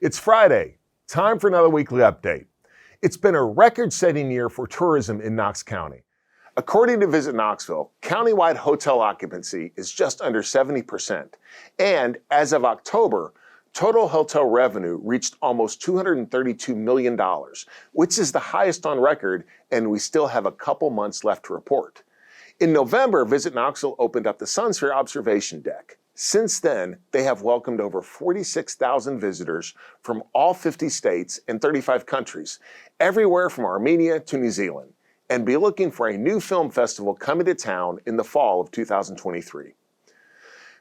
It's Friday, time for another weekly update. It's been a record-setting year for tourism in Knox County. According to Visit Knoxville, countywide hotel occupancy is just under 70%. And as of October, total hotel revenue reached almost $232 million, which is the highest on record, and we still have a couple months left to report. In November, Visit Knoxville opened up the Sunsphere observation deck. Since then, they have welcomed over 46,000 visitors from all 50 states and 35 countries, everywhere from Armenia to New Zealand, and be looking for a new film festival coming to town in the fall of 2023.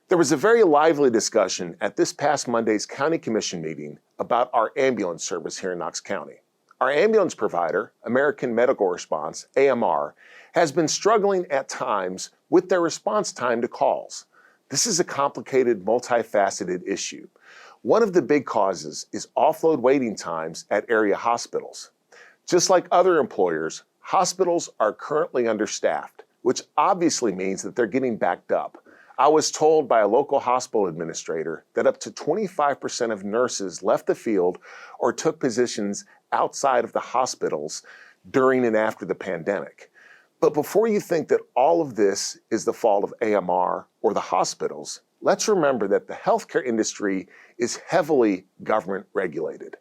There was a very lively discussion at this past Monday's County Commission meeting about our ambulance service here in Knox County. Our ambulance provider, American Medical Response, AMR, has been struggling at times with their response time to calls. This is a complicated, multifaceted issue. One of the big causes is offload waiting times at area hospitals. Just like other employers, hospitals are currently understaffed, which obviously means that they're getting backed up. I was told by a local hospital administrator that up to 25% of nurses left the field or took positions outside of the hospitals during and after the pandemic. But before you think that all of this is the fault of AMR or the hospitals, let's remember that the healthcare industry is heavily government regulated.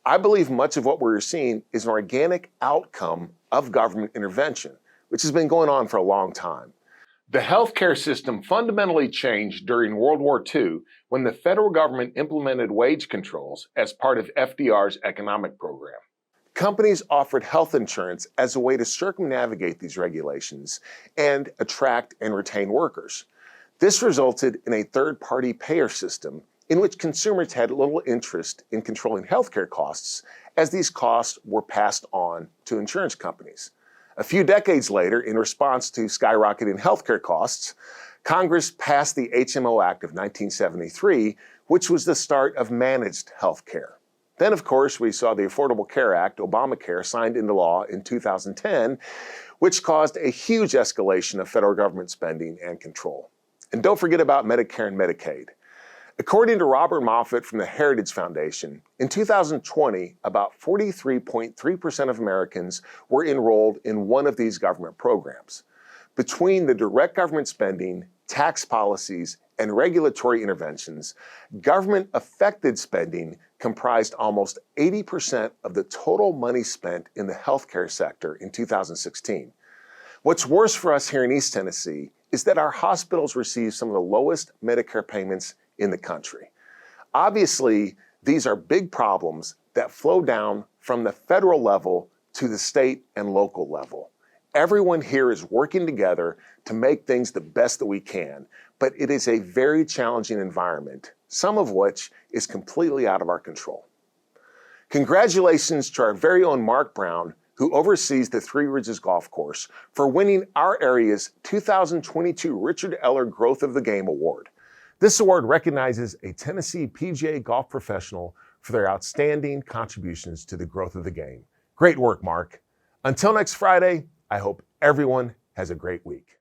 I believe much of what we're seeing is an organic outcome of government intervention, which has been going on for a long time. The healthcare system fundamentally changed during World War II when the federal government implemented wage controls as part of FDR's economic program. Companies offered health insurance as a way to circumnavigate these regulations and attract and retain workers. This resulted in a third-party payer system in which consumers had little interest in controlling healthcare costs, as these costs were passed on to insurance companies. A few decades later, in response to skyrocketing healthcare costs, Congress passed the HMO Act of 1973, which was the start of managed healthcare. Then, of course, we saw the Affordable Care Act, Obamacare, signed into law in 2010, which caused a huge escalation of federal government spending and control. And don't forget about Medicare and Medicaid. According to Robert Moffett from the Heritage Foundation, in 2020, about 43.3% of Americans were enrolled in one of these government programs. Between the direct government spending, tax policies, and regulatory interventions, government-affected spending comprised almost 80% of the total money spent in the healthcare sector in 2016. What's worse for us here in East Tennessee is that our hospitals receive some of the lowest Medicare payments in the country. Obviously, these are big problems that flow down from the federal level to the state and local level. Everyone here is working together to make things the best that we can, but it is a very challenging environment, some of which is completely out of our control. Congratulations to our very own Mark Brown, who oversees the Three Ridges Golf Course, for winning our area's 2022 Richard Eller Growth of the Game Award. This award recognizes a Tennessee PGA golf professional for their outstanding contributions to the growth of the game. Great work, Mark. Until next Friday, I hope everyone has a great week.